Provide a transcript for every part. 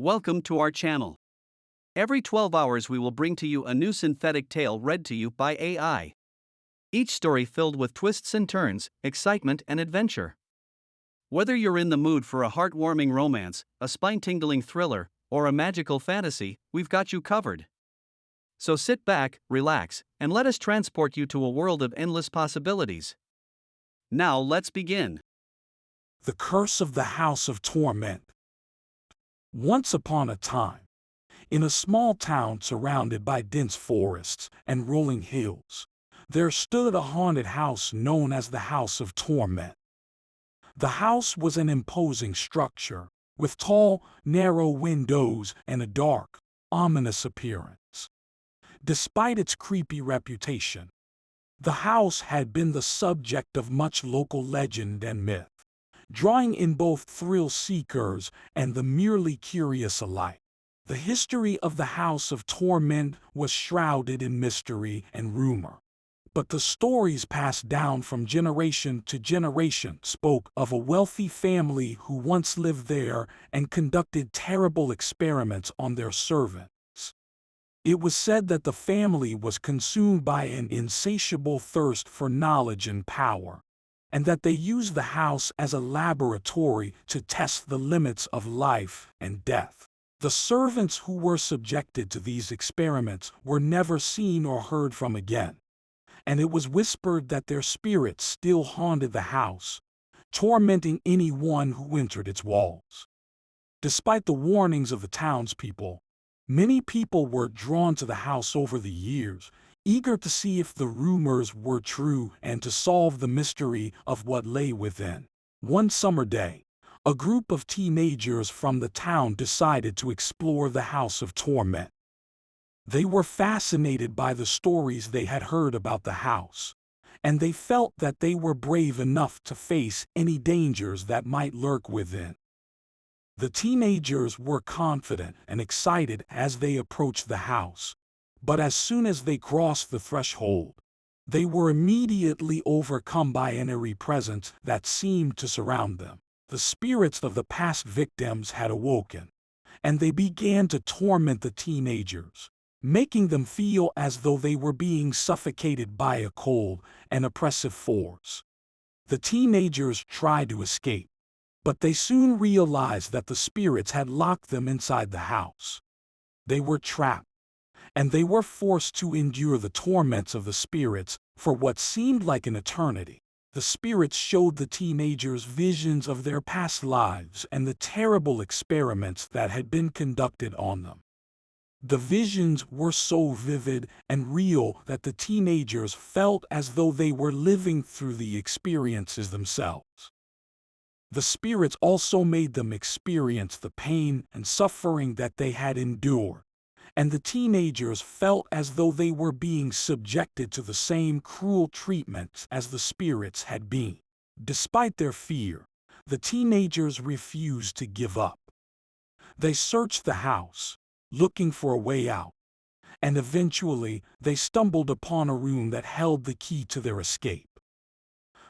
Welcome to our channel. Every 12 hours, we will bring to you a new synthetic tale read to you by AI. Each story filled with twists and turns, excitement, and adventure. Whether you're in the mood for a heartwarming romance, a spine tingling thriller, or a magical fantasy, we've got you covered. So sit back, relax, and let us transport you to a world of endless possibilities. Now let's begin. The Curse of the House of Torment. Once upon a time, in a small town surrounded by dense forests and rolling hills, there stood a haunted house known as the House of Torment. The house was an imposing structure, with tall, narrow windows and a dark, ominous appearance. Despite its creepy reputation, the house had been the subject of much local legend and myth, drawing in both thrill-seekers and the merely curious alike. The history of the House of Torment was shrouded in mystery and rumor, but the stories passed down from generation to generation spoke of a wealthy family who once lived there and conducted terrible experiments on their servants. It was said that the family was consumed by an insatiable thirst for knowledge and power, and that they used the house as a laboratory to test the limits of life and death. The servants who were subjected to these experiments were never seen or heard from again, and it was whispered that their spirits still haunted the house, tormenting anyone who entered its walls. Despite the warnings of the townspeople, many people were drawn to the house over the years, eager to see if the rumors were true and to solve the mystery of what lay within. One summer day, a group of teenagers from the town decided to explore the House of Torment. They were fascinated by the stories they had heard about the house, and they felt that they were brave enough to face any dangers that might lurk within. The teenagers were confident and excited as they approached the house, but as soon as they crossed the threshold, they were immediately overcome by an eerie presence that seemed to surround them. The spirits of the past victims had awoken, and they began to torment the teenagers, making them feel as though they were being suffocated by a cold and oppressive force. The teenagers tried to escape, but they soon realized that the spirits had locked them inside the house. They were trapped, and they were forced to endure the torments of the spirits for what seemed like an eternity. The spirits showed the teenagers visions of their past lives and the terrible experiments that had been conducted on them. The visions were so vivid and real that the teenagers felt as though they were living through the experiences themselves. The spirits also made them experience the pain and suffering that they had endured, and the teenagers felt as though they were being subjected to the same cruel treatments as the spirits had been. Despite their fear, the teenagers refused to give up. They searched the house, looking for a way out, and eventually they stumbled upon a room that held the key to their escape.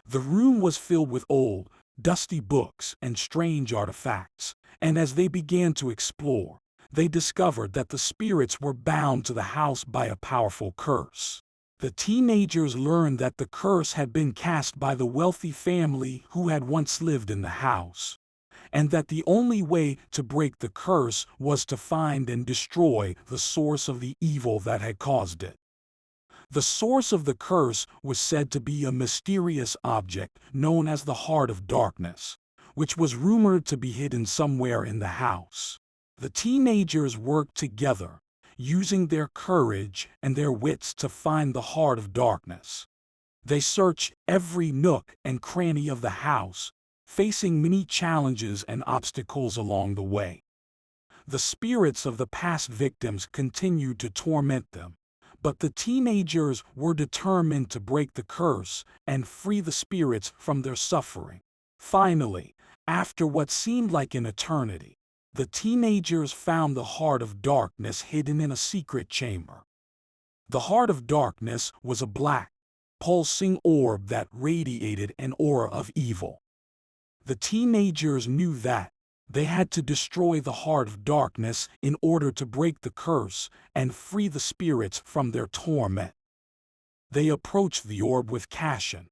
The room was filled with old, dusty books and strange artifacts, and as they began to explore, they discovered that the spirits were bound to the house by a powerful curse. The teenagers learned that the curse had been cast by the wealthy family who had once lived in the house, and that the only way to break the curse was to find and destroy the source of the evil that had caused it. The source of the curse was said to be a mysterious object known as the Heart of Darkness, which was rumored to be hidden somewhere in the house. The teenagers worked together, using their courage and their wits to find the Heart of Darkness. They searched every nook and cranny of the house, facing many challenges and obstacles along the way. The spirits of the past victims continued to torment them, but the teenagers were determined to break the curse and free the spirits from their suffering. Finally, after what seemed like an eternity, the teenagers found the Heart of Darkness hidden in a secret chamber. The Heart of Darkness was a black, pulsing orb that radiated an aura of evil. The teenagers knew that, They had to destroy the heart of darkness in order to break the curse and free the spirits from their torment. They approached the orb with caution,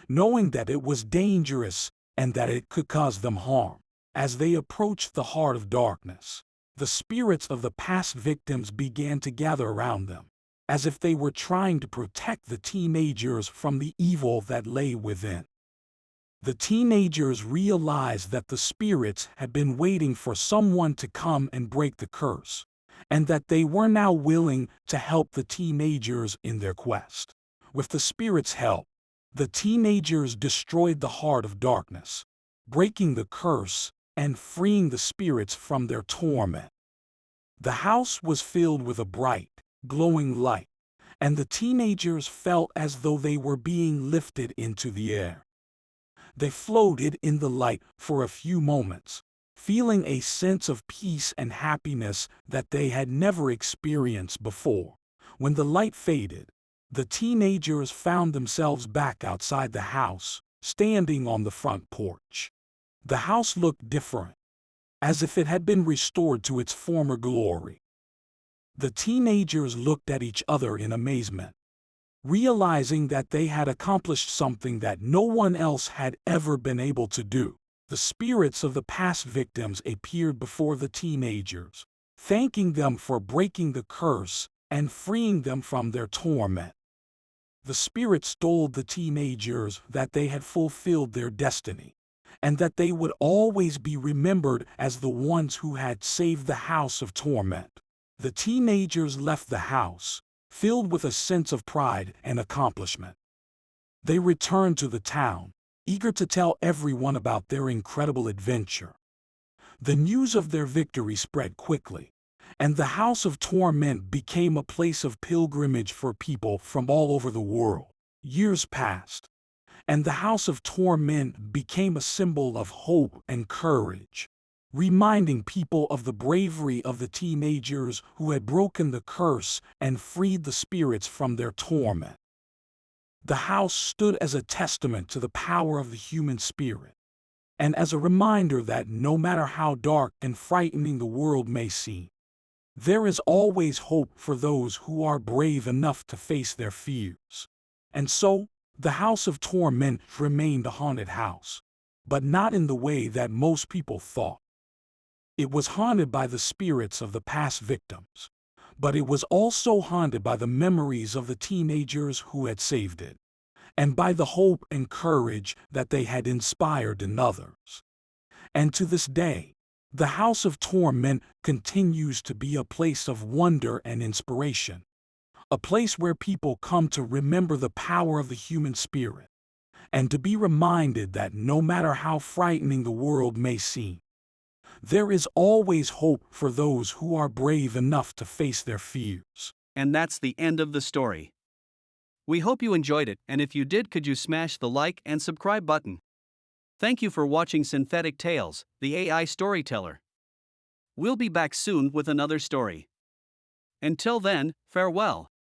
knowing that it was dangerous and that it could cause them harm. As they approached the heart of darkness, the spirits of the past victims began to gather around them, as if they were trying to protect the teenagers from the evil that lay within. The teenagers realized that the spirits had been waiting for someone to come and break the curse, and that they were now willing to help the teenagers in their quest. With the spirits' help, the teenagers destroyed the heart of darkness, breaking the curse and freeing the spirits from their torment. The house was filled with a bright, glowing light, and the teenagers felt as though they were being lifted into the air. They floated in the light for a few moments, feeling a sense of peace and happiness that they had never experienced before. When the light faded, the teenagers found themselves back outside the house, standing on the front porch. The house looked different, as if it had been restored to its former glory. The teenagers looked at each other in amazement, realizing that they had accomplished something that no one else had ever been able to do. The spirits of the past victims appeared before the teenagers, thanking them for breaking the curse and freeing them from their torment. The spirits told the teenagers that they had fulfilled their destiny, and that they would always be remembered as the ones who had saved the House of Torment. The teenagers left the house, filled with a sense of pride and accomplishment. They returned to the town, eager to tell everyone about their incredible adventure. The news of their victory spread quickly, and the House of Torment became a place of pilgrimage for people from all over the world. Years passed, and the House of Torment became a symbol of hope and courage, reminding people of the bravery of the teenagers who had broken the curse and freed the spirits from their torment. The house stood as a testament to the power of the human spirit, and as a reminder that no matter how dark and frightening the world may seem, there is always hope for those who are brave enough to face their fears. And so, the House of Torment remained a haunted house, but not in the way that most people thought. It was haunted by the spirits of the past victims, but it was also haunted by the memories of the teenagers who had saved it, and by the hope and courage that they had inspired in others. And to this day, the House of Torment continues to be a place of wonder and inspiration, a place where people come to remember the power of the human spirit, and to be reminded that no matter how frightening the world may seem, there is always hope for those who are brave enough to face their fears. And that's the end of the story. We hope you enjoyed it, and if you did, could you smash the like and subscribe button? Thank you for watching Synthetic Tales, the AI storyteller. We'll be back soon with another story. Until then, farewell.